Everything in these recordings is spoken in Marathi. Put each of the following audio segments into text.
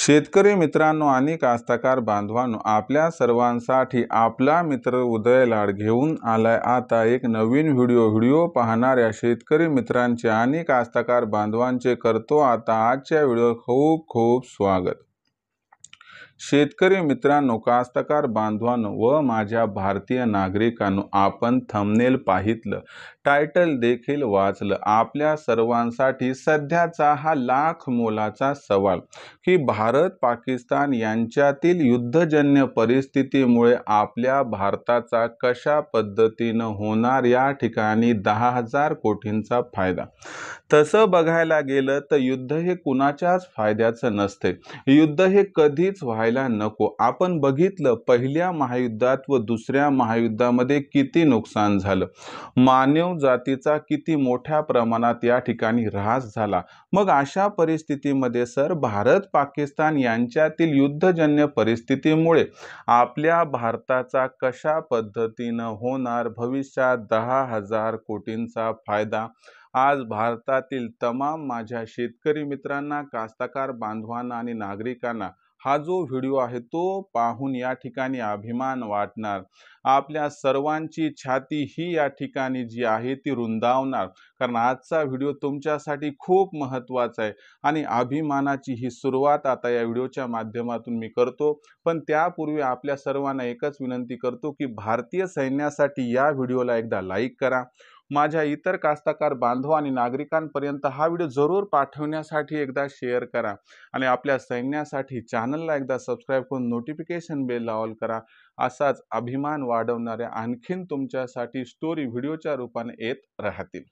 शेतकरी मित्रांनो आणि कास्तकार बांधवांनो, आपल्या सर्वांसाठी आपला मित्र उदय लाड घेऊन आलाय आता एक नवीन व्हिडिओ पाहणाऱ्या शेतकरी मित्रांचे आणि कास्तकार बांधवांचे करतो आता आजच्या व्हिडिओत खूप खूप स्वागत। शेतकरी मित्रांनो, कास्तकार बांधवांनो व माझ्या भारतीय नागरिकांनो, आपण थंबनेल पाहितलं, टायटल देखील वाचलं। आपल्या सर्वांसाठी सध्याचा हा लाख मोलाचा सवाल की भारत पाकिस्तान यांच्यातील युद्धजन्य परिस्थितीमुळे आपल्या भारताचा कशा पद्धतीनं होणार, या ठिकाणी 10,000 कोटींचा फायदा। तसं बघायला गेलं तर युद्ध हे कुणाच्याच फायद्याचं नसते, युद्ध हे कधीच व्हायला नको। आपण बघितलं पहिल्या महायुद्धात व दुसऱ्या महायुद्धामध्ये किती नुकसान झालं, मानव जातीचा किती मोठ्या प्रमाणात या ठिकाणी ऱ्हास झाला। मग अशा परिस्थितीमध्ये सर भारत पाकिस्तान यांच्यातील युद्धजन्य परिस्थितीमुळे आपल्या भारताचा कशा पद्धतीनं होणार भविष्यात 10,000 कोटींचा फायदा। आज भारतातील तमाम माझ्या शेतकरी मित्रांना, कास्तकार बांधवांना आणि नागरिकांना हा जो व्हिडिओ आहे तो पाहून या ठिकाणी अभिमान वाटणार। आपल्या सर्वांची छाती ही या ठिकाणी जी आहे ती रुंदावणार, कारण आजचा व्हिडिओ तुमच्यासाठी खूप महत्त्वाचा आहे आणि अभिमानाची ही सुरुवात आता या व्हिडिओच्या माध्यमातून मी करतो। पण त्यापूर्वी आपल्या सर्वांना एकच विनंती करतो की भारतीय सैन्यासाठी या व्हिडिओला एकदा लाईक करा। माझ्या इतर कास्तकार बांधव आणि नागरिकांपर्यंत हा व्हिडिओ जरूर पाठवण्यासाठी एकदा शेअर करा आणि आपल्या सैन्यासाठी चॅनलला एकदा सबस्क्राइब करून नोटिफिकेशन बेल ऑल करा। असाच अभिमान वाढवणाऱ्या आणखीन तुमच्यासाठी स्टोरी व्हिडिओच्या रूपाने येत राहतील।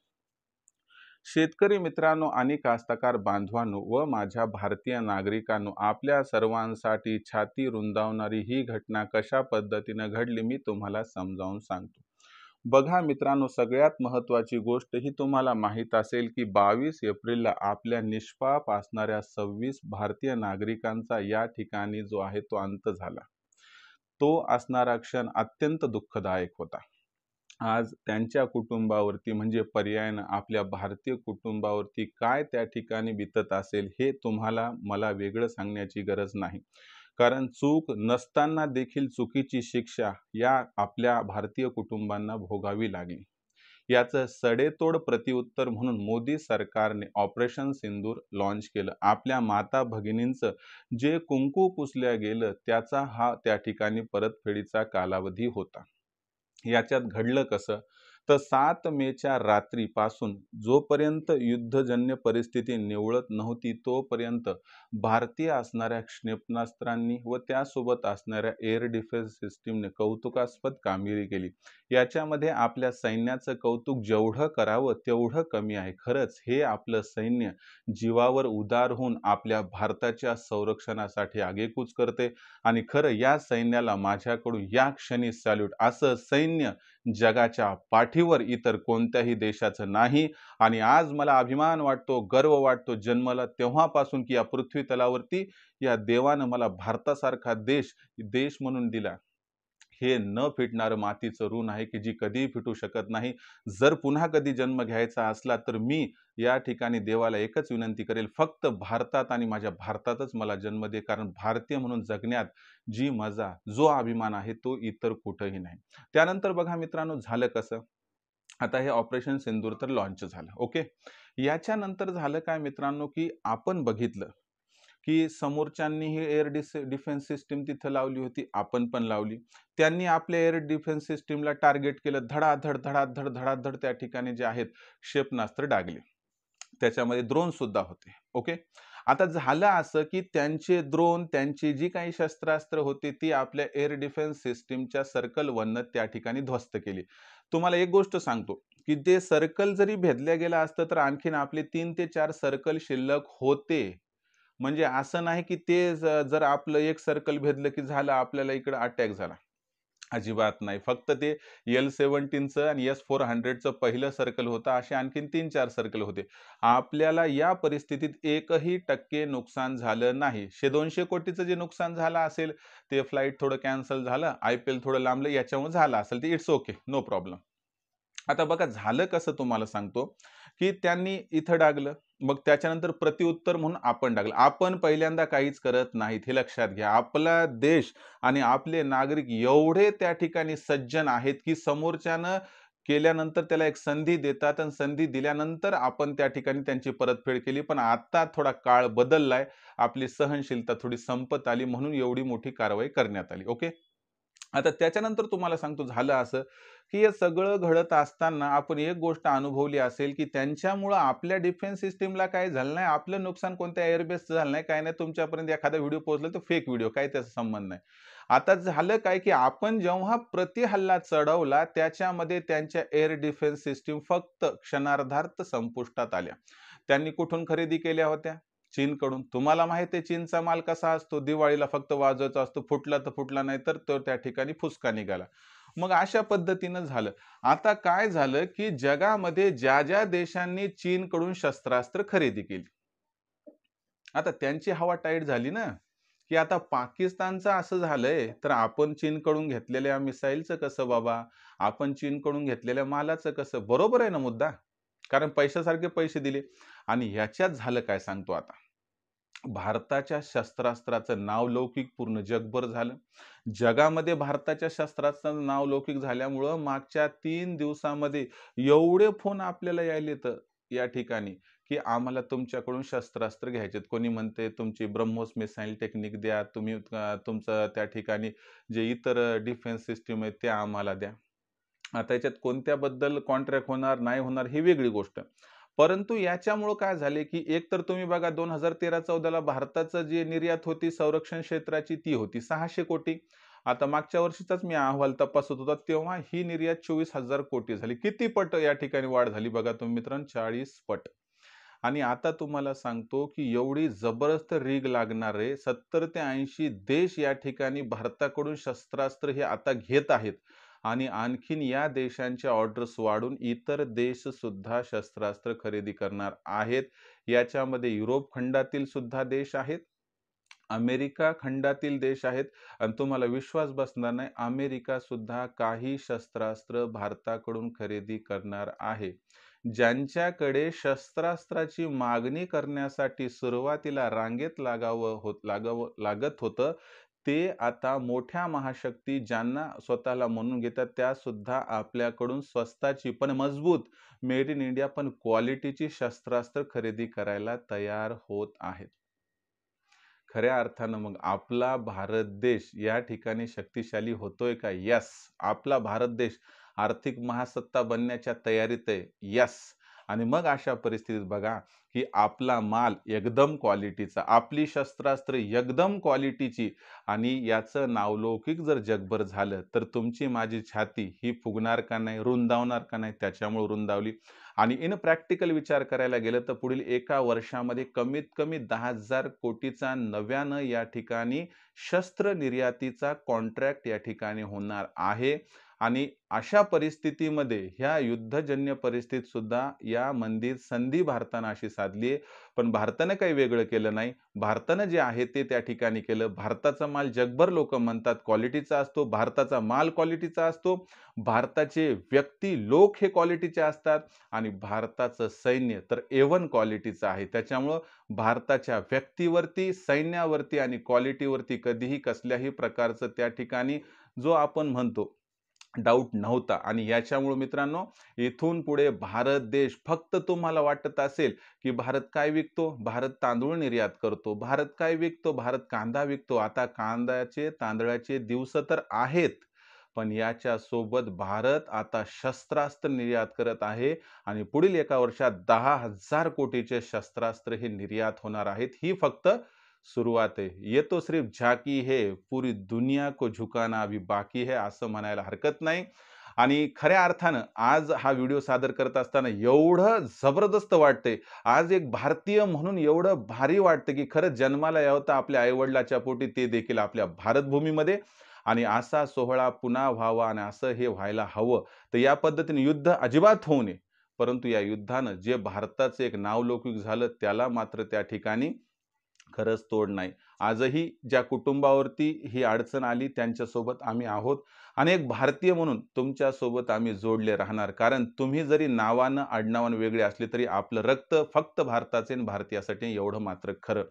शेतकरी मित्रांनो आणि कास्तकार बांधवांनो व माझ्या भारतीय नागरिकांनो, आपल्या सर्वांसाठी छाती रुंदावणारी ही घटना कशा पद्धतीने घडली मी तुम्हाला समजावून सांगतो। बघा मित्रांनो, सगळ्यात महत्त्वाची गोष्ट ही तुम्हाला माहित असेल की 22 एप्रिलला आपल्या निष्पाप असणाऱ्या 26 भारतीय नागरिकांचा या ठिकाणी जो आहे तो अंत झाला। तो असणारा क्षण अत्यंत दुःखदायक होता। आज त्यांच्या कुटुंबावरती म्हणजे पर्यायाने आपल्या भारतीय कुटुंबावरती काय त्या ठिकाणी बीतत असेल हे तुम्हाला मला वेगळं सांगण्याची गरज नाही, कारण चूक नसताना देखील चुकीची शिक्षा या आपल्या भारतीय कुटुंबांना भोगावी लागली। याचं सडेतोड प्रत्युत्तर म्हणून मोदी सरकारने ऑपरेशन सिंदूर लॉन्च केलं। आपल्या माता भगिनींचं जे कुंकू पुसल्या गेलं त्याचा हा त्या ठिकाणी परतफेडीचा कालावधी होता। याच्यात घडलं कसं तर 7 मेच्या रात्रीपासून जोपर्यंत युद्धजन्य परिस्थिती निवळत नव्हती तोपर्यंत भारतीय असणाऱ्या क्षेपणास्त्रांनी व त्यासोबत असणाऱ्या एअर डिफेन्स सिस्टीमने कौतुकास्पद कामगिरी केली। याच्यामध्ये आपल्या सैन्याचं कौतुक जेवढं करावं तेवढं कमी आहे। खरंच हे आपलं सैन्य जीवावर उदार होऊन आपल्या भारताच्या संरक्षणासाठी आगेकूच करते आणि खरं या सैन्याला माझ्याकडून या क्षणी सॅल्यूट। असं सैन्य जगाच्या पाठीवर इतर कोणत्याही देशाचं नाही आणि आज मला अभिमान वाटतो, गर्व वाटतो जन्मला तेव्हापासून की या पृथ्वी तलावरती या देवानं मला भारतासारखा देश म्हणून दिला। हे न फिटणारं मातीचं ऋण आहे की जी कधीही फिटू शकत नाही। जर पुन्हा कधी जन्म घ्यायचा असला तर मी या ठिकाणी देवाला एकच विनंती करेल, फक्त भारतात आणि माझ्या भारतातच मला जन्म दे, कारण भारतीय म्हणून जगण्यात जी मजा जो अभिमान आहे तो इतर कुठेही नाही। त्यानंतर बघा मित्रांनो झालं कसं, आता हे ऑपरेशन सिंदूर तर लॉन्च झालं, ओके। याच्यानंतर झालं काय मित्रांनो की आपण बघितलं की समोरच्यांनी ही एअर डिफेन्स सिस्टीम तिथं लावली होती, आपण पण लावली। त्यांनी आपल्या एअर डिफेन्स सिस्टीमला टार्गेट केलं, धडाधड धडाधड धडाधड त्या ठिकाणी जे आहेत क्षेपणास्त्र डागले, त्याच्यामध्ये ड्रोन सुद्धा होते, ओके। आता झालं असं की त्यांचे ड्रोन, त्यांची जी काही शस्त्रास्त्र होती ती आपल्या एअर डिफेन्स सिस्टीमच्या सर्कल 1 त्या ठिकाणी ध्वस्त केली। तुम्हाला एक गोष्ट सांगतो की ते सर्कल जरी भेदल्या गेला असतं तर आणखीन आपले 3 ते 4 सर्कल शिल्लक होते। म्हणजे असं नाही की ते जर आपलं एक सर्कल भेदलं की झालं आपल्याला इकडे अटॅक झाला, अजिबात नाही। फक्त ते L-17चं आणि S-400चं पहिलं सर्कल होतं, असे आणखीन 3-4 सर्कल होते। आपल्याला या परिस्थितीत 1% नुकसान झालं नाही। 100-200 कोटीचं जे नुकसान झालं असेल ते फ्लाइट थोडं कॅन्सल झालं, IPL थोडं लांबलं याच्यामुळे झालं असेल ते इट्स ओके, नो प्रॉब्लेम। आता बघा झालं कसं तुम्हाला सांगतो की त्यांनी इथं डागलं, मग त्याच्यानंतर प्रत्युत्तर म्हणून आपण टाकलं. आपण पहिल्यांदा काहीच करत नाहीत, हे लक्षात घ्या. आपला देश आणि आपले नागरिक एवढे त्या ठिकाणी सज्जन आहेत, की समोरच्यानं केल्यानंतर त्याला एक संधी देतात आणि संधी दिल्यानंतर आपण त्या ठिकाणी त्यांची परतफेड केली. पण आता थोडा काळ बदललाय. आपली सहनशीलता थोडी संपत आली म्हणून एवढी मोठी कारवाई करण्यात आली. ओके. आता त्याच्यानंतर तुम्हाला सांगतो झालं असं, की हे सगळं घडत असताना आपण एक गोष्ट अनुभवली असेल, की त्यांच्यामुळं आपल्या डिफेन्स सिस्टमला काही झालं नाही. आपलं नुकसान कोणत्या एअरबेसचं झालं नाही, काही नाही. तुमच्यापर्यंत एखादा व्हिडिओ पोहोचला तर फेक व्हिडिओ, काही त्याचा संबंध नाही. आता झालं काय, की आपण जेव्हा प्रतिहल्ला चढवला, त्याच्यामध्ये त्यांच्या एअर डिफेन्स सिस्टम फक्त क्षणार्धात संपुष्टात आल्या. त्यांनी कुठून खरेदी केल्या होत्या? चीनकडून. तुम्हाला माहिती आहे चीनचा माल कसा असतो? दिवाळीला फक्त वाजवायचा असतो. फुटला तर फुटला, नाही तर तो त्या ठिकाणी फुसका निघाला. मग अशा पद्धतीनं झालं. आता काय झालं, की जगामध्ये ज्या देशांनी चीनकडून शस्त्रास्त्र खरेदी केली. आता त्यांची हवा टाईट झाली ना, की आता पाकिस्तानचं असं झालंय, तर आपण चीनकडून घेतलेल्या मिसाईलचं कसं बाबा? आपण चीनकडून घेतलेल्या मालाचं कसं? बरोबर आहे ना मुद्दा? कारण पैशासारखे पैसे दिले आणि ह्याच्यात झालं काय सांगतो आता. भारताच्या शस्त्रास्त्राचं नावलौकिक पूर्ण जगभर झालं. जगामध्ये भारताच्या शस्त्रास्त्राचं नावलौकिक झाल्यामुळं मागच्या 3 दिवसामध्ये एवढे फोन आपल्याला यायलेत या ठिकाणी, की आम्हाला तुमच्याकडून शस्त्रास्त्र घ्यायचेत. कोणी म्हणते तुमची ब्रह्मोस मिसाईल टेक्निक द्या. तुम्ही तुमचं त्या ठिकाणी जे इतर डिफेन्स सिस्टम आहेत ते आम्हाला द्या. आता याच्यात कोणत्याबद्दल कॉन्ट्रॅक्ट होणार, नाही होणार ही वेगळी गोष्ट. परंतु याच्यामुळं काय झाले, की एक तर तुम्ही बघा 2013-14ला भारताचं जे निर्यात होती संरक्षण क्षेत्राची ती होती 600 कोटी. आता मागच्या वर्षीचाच मी अहवाल तपासत होता, तेव्हा ही निर्यात 24,000 कोटी झाली. किती पट या ठिकाणी वाढ झाली बघा तुम्ही मित्रांनो, 40 पट. आणि आता तुम्हाला सांगतो, की एवढी जबरदस्त रीग लागणारे 70 ते 80 देश या ठिकाणी भारताकडून शस्त्रास्त्र हे आता घेत आहेत. आणि आणखीन या देशांच्या ऑर्डर्स वाढून इतर देश सुद्धा शस्त्रास्त्र खरेदी करणार आहेत. याच्यामध्ये युरोप खंडातील सुद्धा देश आहेत. अमेरिका खंडातील देश आहेत आणि तुम्हाला विश्वास बसणार नाही, अमेरिका सुद्धा काही शस्त्रास्त्र भारताकडून खरेदी करणार आहे. ज्यांच्याकडे शस्त्रास्त्राची मागणी करण्यासाठी सुरुवातीला रांगेत लागत होतं, ते आता मोठ्या महाशक्ती ज्यांना स्वतःला म्हणून घेतात, त्या सुद्धा आपल्याकडून स्वस्ताची पण मजबूत मेड इन इंडिया पण क्वालिटीची शस्त्रास्त्र खरेदी करायला तयार होत आहेत. खऱ्या अर्थानं मग आपला भारत देश या ठिकाणी शक्तिशाली होतोय का? येस. आपला भारत देश आर्थिक महासत्ता बनण्याच्या तयारीत आहे. येस. आणि मग अशा परिस्थितीत बघा, की आपला माल एकदम क्वालिटीचा, आपली शस्त्रास्त्र एकदम क्वालिटीची आणि याचं नावलौकिक जर जगभर झालं, तर तुमची माझी छाती ही फुगणार का नाही? रुंदावणार का नाही? त्याच्यामुळे रुंदावली. आणि इन प्रॅक्टिकल विचार करायला गेलं तर पुढील एका वर्षामध्ये कमीत कमी 10,000 कोटीचा नव्यानं या ठिकाणी शस्त्र निर्यातीचा कॉन्ट्रॅक्ट या ठिकाणी होणार आहे. आणि अशा परिस्थितीमध्ये ह्या युद्धजन्य परिस्थितीत सुद्धा या मंदीत संधी भारतानं अशी साधली आहे. पण भारतानं काही वेगळं केलं नाही. भारतानं जे आहे ते त्या ठिकाणी केलं. भारताचा माल जगभर लोकं म्हणतात क्वालिटीचा असतो. भारताचा माल क्वालिटीचा असतो. भारताचे व्यक्ती, लोक हे क्वालिटीचे असतात आणि भारताचं सैन्य तर A1 क्वालिटीचं आहे. त्याच्यामुळं भारताच्या व्यक्तीवरती, सैन्यावरती आणि क्वालिटीवरती कधीही कसल्याही प्रकारचं त्या ठिकाणी जो आपण म्हणतो डाऊट नव्हता. आणि याच्यामुळे मित्रांनो, इथून पुढे भारत देश फक्त तुम्हाला वाटत असेल, की भारत काय विकतो? भारत तांदूळ निर्यात करतो. भारत काय विकतो? भारत कांदा विकतो. आता कांद्याचे, तांदळाचे दिवस तर आहेत. पण याच्या सोबत भारत आता शस्त्रास्त्र निर्यात करत आहे आणि पुढील एका वर्षात 10,000 कोटीचे शस्त्रास्त्र हे निर्यात होणार आहेत. ही फक्त सुरुवात है. ये तो सिर्फ झाकी है, पूरी दुनिया को झुकाना अभी बाकी है असं म्हणायला हरकत नाही. आणि खऱ्या अर्थानं आज हा व्हिडिओ सादर करत असताना एवढं जबरदस्त वाटतंय. आज एक भारतीय म्हणून एवढं भारी वाटतं, की खरंच जन्माला यावं तर आपल्या आई पोटी, ते देखील आपल्या भारत भूमीमध्ये. आणि असा सोहळा पुन्हा व्हावा आणि असं हे व्हायला हवं. तर या पद्धतीने युद्ध अजिबात होऊ नये. परंतु या युद्धानं जे भारताचं एक नावलौकिक झालं, त्याला मात्र त्या ठिकाणी खरंच तोड नाही. आजही ज्या कुटुंबावरती ही अडचण आली त्यांच्यासोबत आम्ही आहोत आणि एक भारतीय म्हणून तुमच्यासोबत आम्ही जोडले राहणार. कारण तुम्ही जरी नावानं, आडनावानं वेगळे असले तरी आपलं रक्त फक्त भारताचे आणि भारतीयासाठी एवढं मात्र खरं.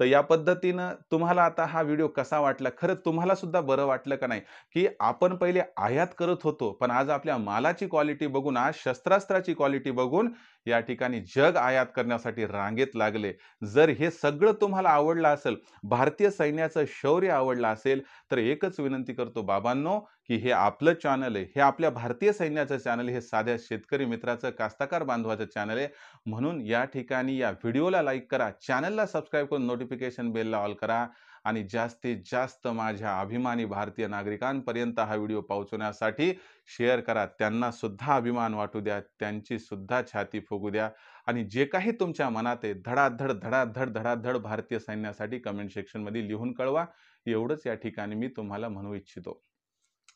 तर या पद्धतीनं तुम्हाला आता हा व्हिडिओ कसा वाटला? खरं तुम्हाला सुद्धा बरं वाटलं का नाही? की आपण पहिले आयात करत होतो, पण आज आपल्या मालाची क्वालिटी बघून, आज शस्त्रास्त्राची क्वालिटी बघून या ठिकाणी जग आयात करण्यासाठी रांगेत लागले. जर हे सगळं तुम्हाला आवडलं असेल, भारतीय सैन्याचं शौर्य आवडलं असेल, तर एकच विनंती करतो बाबांनो, की हे आपलं चॅनल आहे. हे आपल्या भारतीय सैन्याचं चॅनल आहे. हे साध्या शेतकरी मित्राचं, कास्तकार बांधवाचं चॅनल आहे. म्हणून या ठिकाणी या व्हिडिओला लाईक करा, चॅनलला सबस्क्राईब करून नोटिफिकेशन बेलला ऑल करा आणि जास्तीत जास्त माझ्या अभिमानी भारतीय नागरिकांपर्यंत हा व्हिडिओ पोहोचवण्यासाठी शेअर करा. त्यांना सुद्धा अभिमान वाटू द्या, त्यांची सुद्धा छाती फुगू द्या. आणि जे काही तुमच्या मनात आहे धडाधड, धडाधड, धडाधड भारतीय सैन्यासाठी कमेंट सेक्शनमध्ये लिहून कळवा. एवढंच या ठिकाणी मी तुम्हाला म्हणू इच्छितो.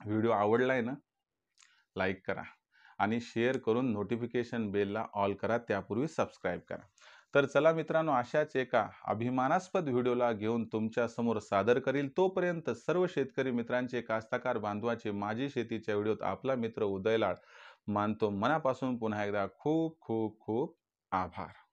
व्हिडिओ आवडलाय ना? लाईक करा आणि शेअर करून नोटिफिकेशन बेलला ऑल करा. त्यापूर्वी सबस्क्राईब करा. तर चला मित्रांनो, अशाच एका अभिमानास्पद व्हिडिओला घेऊन तुमच्यासमोर सादर करील. तोपर्यंत सर्व शेतकरी मित्रांचे, कास्तकार बांधवाचे, माझी शेतीच्या व्हिडिओत आपला मित्र उदय लाड मानतो मनापासून पुन्हा एकदा खूप खूप खूप आभार.